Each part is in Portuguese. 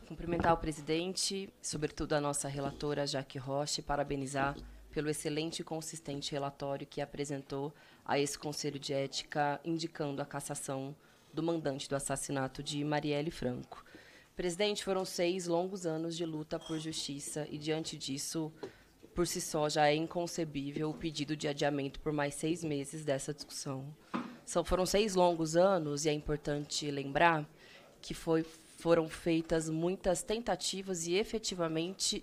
Cumprimentar o presidente, sobretudo a nossa relatora Jaque Rocha, e parabenizar pelo excelente e consistente relatório que apresentou a esse Conselho de Ética, indicando a cassação do mandante do assassinato de Marielle Franco. Presidente, foram 6 longos anos de luta por justiça e, diante disso, por si só, já é inconcebível o pedido de adiamento por mais 6 meses dessa discussão. Foram 6 longos anos, e é importante lembrar que foram feitas muitas tentativas e, efetivamente,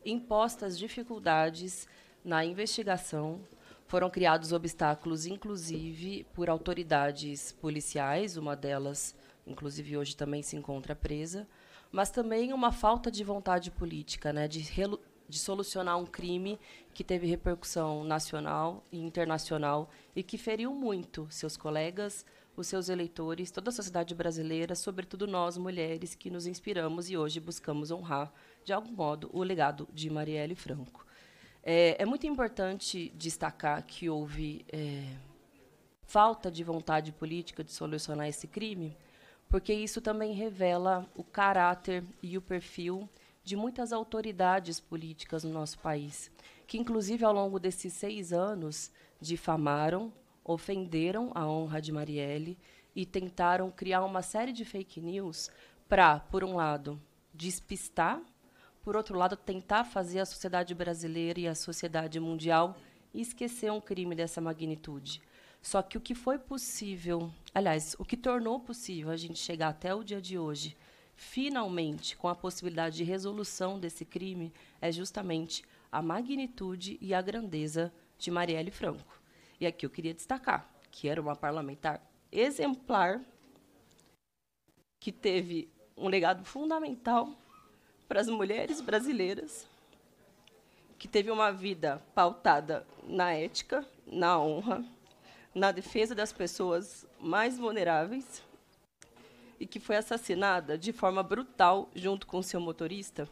impostas dificuldades na investigação. Foram criados obstáculos, inclusive, por autoridades policiais, uma delas, inclusive, hoje também se encontra presa, mas também uma falta de vontade política, né, de solucionar um crime que teve repercussão nacional e internacional e que feriu muito seus colegas, os seus eleitores, toda a sociedade brasileira, sobretudo nós, mulheres, que nos inspiramos e hoje buscamos honrar, de algum modo, o legado de Marielle Franco. É muito importante destacar que houve falta de vontade política de solucionar esse crime, porque isso também revela o caráter e o perfil de muitas autoridades políticas no nosso país, que, inclusive, ao longo desses 6 anos, difamaram, ofenderam a honra de Marielle e tentaram criar uma série de fake news para, por um lado, despistar, por outro lado, tentar fazer a sociedade brasileira e a sociedade mundial esquecer um crime dessa magnitude. Só que o que foi possível, aliás, o que tornou possível a gente chegar até o dia de hoje, finalmente, com a possibilidade de resolução desse crime, é justamente a magnitude e a grandeza de Marielle Franco. E aqui eu queria destacar que era uma parlamentar exemplar, que teve um legado fundamental para as mulheres brasileiras, que teve uma vida pautada na ética, na honra, na defesa das pessoas mais vulneráveis, e que foi assassinada de forma brutal, junto com seu motorista,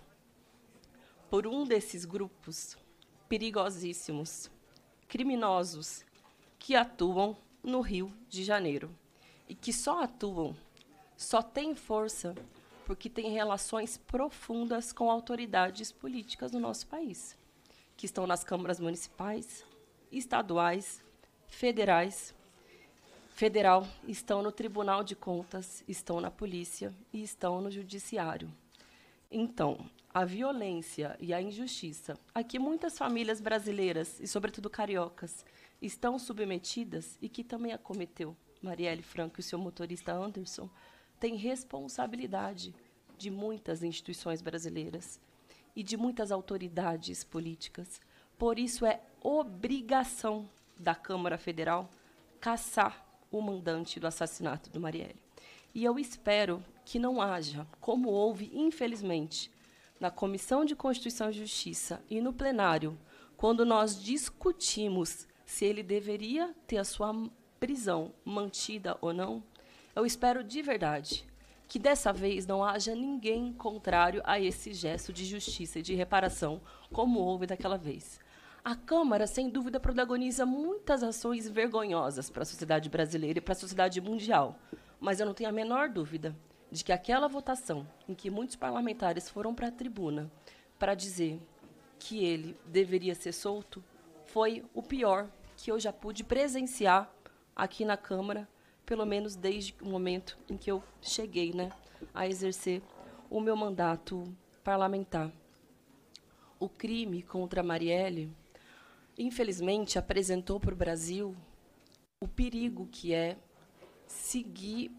por um desses grupos perigosíssimos, criminosos, que atuam no Rio de Janeiro. E que só atuam, só têm força, porque têm relações profundas com autoridades políticas do nosso país, que estão nas câmaras municipais, estaduais, federal, estão no Tribunal de Contas, estão na polícia e estão no judiciário. Então, a violência e a injustiça a que muitas famílias brasileiras, e sobretudo cariocas, estão submetidas e que também acometeu Marielle Franco e seu motorista Anderson, tem responsabilidade de muitas instituições brasileiras e de muitas autoridades políticas. Por isso, é obrigação da Câmara Federal caçar o mandante do assassinato do Marielle. E eu espero que não haja, como houve, infelizmente, na Comissão de Constituição e Justiça e no plenário, quando nós discutimos se ele deveria ter a sua prisão mantida ou não, eu espero de verdade que dessa vez não haja ninguém contrário a esse gesto de justiça e de reparação, como houve daquela vez. A Câmara, sem dúvida, protagoniza muitas ações vergonhosas para a sociedade brasileira e para a sociedade mundial, mas eu não tenho a menor dúvida de que aquela votação em que muitos parlamentares foram para a tribuna para dizer que ele deveria ser solto foi o pior que eu já pude presenciar aqui na Câmara, pelo menos desde o momento em que eu cheguei, né, a exercer o meu mandato parlamentar. O crime contra Marielle, infelizmente, apresentou para o Brasil o perigo que é seguir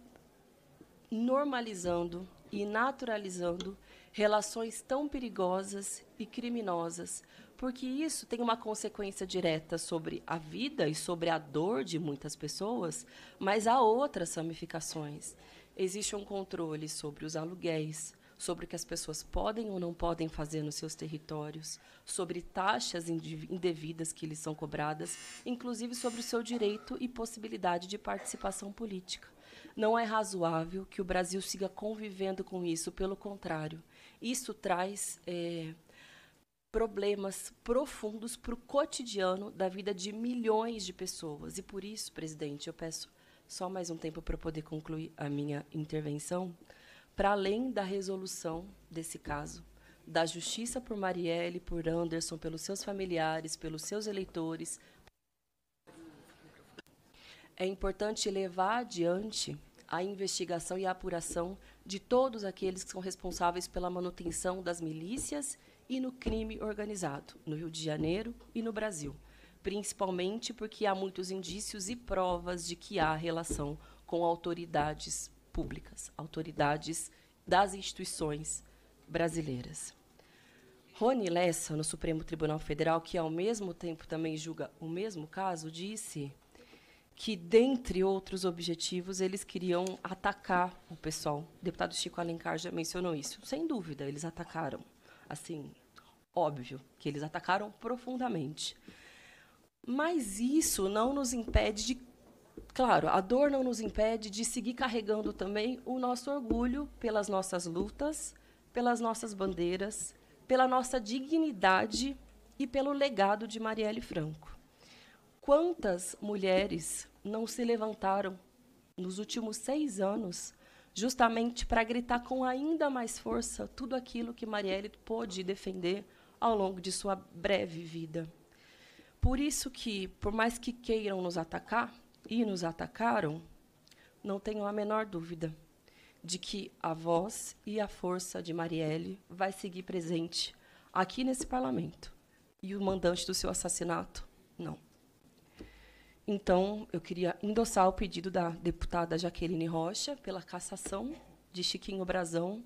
normalizando e naturalizando relações tão perigosas e criminosas, porque isso tem uma consequência direta sobre a vida e sobre a dor de muitas pessoas, mas há outras ramificações. Existe um controle sobre os aluguéis, sobre o que as pessoas podem ou não podem fazer nos seus territórios, sobre taxas indevidas que lhes são cobradas, inclusive sobre o seu direito e possibilidade de participação política. Não é razoável que o Brasil siga convivendo com isso, pelo contrário. Isso traz problemas profundos para o cotidiano da vida de milhões de pessoas. E por isso, presidente, eu peço só mais um tempo para poder concluir a minha intervenção, para além da resolução desse caso, da justiça por Marielle, por Anderson, pelos seus familiares, pelos seus eleitores, é importante levar adiante a investigação e a apuração de todos aqueles que são responsáveis pela manutenção das milícias e no crime organizado, no Rio de Janeiro e no Brasil, principalmente porque há muitos indícios e provas de que há relação com autoridades públicas, autoridades das instituições brasileiras. Rony Lessa, no Supremo Tribunal Federal, que ao mesmo tempo também julga o mesmo caso, disse que, dentre outros objetivos, eles queriam atacar o pessoal. O deputado Chico Alencar já mencionou isso. Sem dúvida, eles atacaram. Assim, óbvio que eles atacaram profundamente. Mas isso não nos impede de... Claro, a dor não nos impede de seguir carregando também o nosso orgulho pelas nossas lutas, pelas nossas bandeiras, pela nossa dignidade e pelo legado de Marielle Franco. Quantas mulheres não se levantaram nos últimos 6 anos justamente para gritar com ainda mais força tudo aquilo que Marielle pôde defender ao longo de sua breve vida? Por isso que, por mais que queiram nos atacar, e nos atacaram, não tenho a menor dúvida de que a voz e a força de Marielle vai seguir presente aqui nesse parlamento. E o mandante do seu assassinato, não. Então, eu queria endossar o pedido da deputada Jaqueline Rocha pela cassação de Chiquinho Brazão.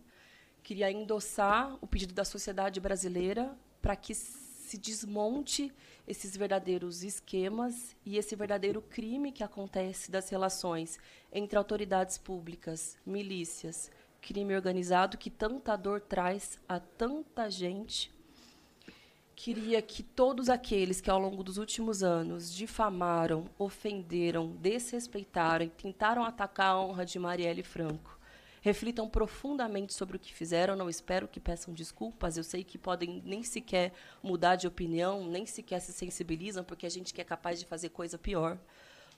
Queria endossar o pedido da sociedade brasileira para que se desmonte esses verdadeiros esquemas e esse verdadeiro crime que acontece das relações entre autoridades públicas, milícias, crime organizado, que tanta dor traz a tanta gente. Queria que todos aqueles que, ao longo dos últimos anos, difamaram, ofenderam, desrespeitaram e tentaram atacar a honra de Marielle Franco, reflitam profundamente sobre o que fizeram. Não espero que peçam desculpas. Eu sei que podem nem sequer mudar de opinião, nem sequer se sensibilizam, porque a gente que é capaz de fazer coisa pior.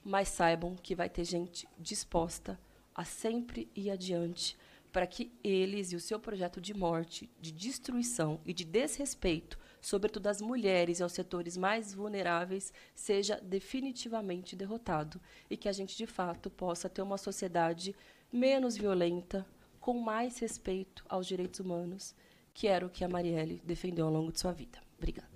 Mas saibam que vai ter gente disposta a sempre ir adiante para que eles e o seu projeto de morte, de destruição e de desrespeito, sobretudo às mulheres e aos setores mais vulneráveis, seja definitivamente derrotado e que a gente, de fato, possa ter uma sociedade menos violenta, com mais respeito aos direitos humanos, que era o que a Marielle defendeu ao longo de sua vida. Obrigada.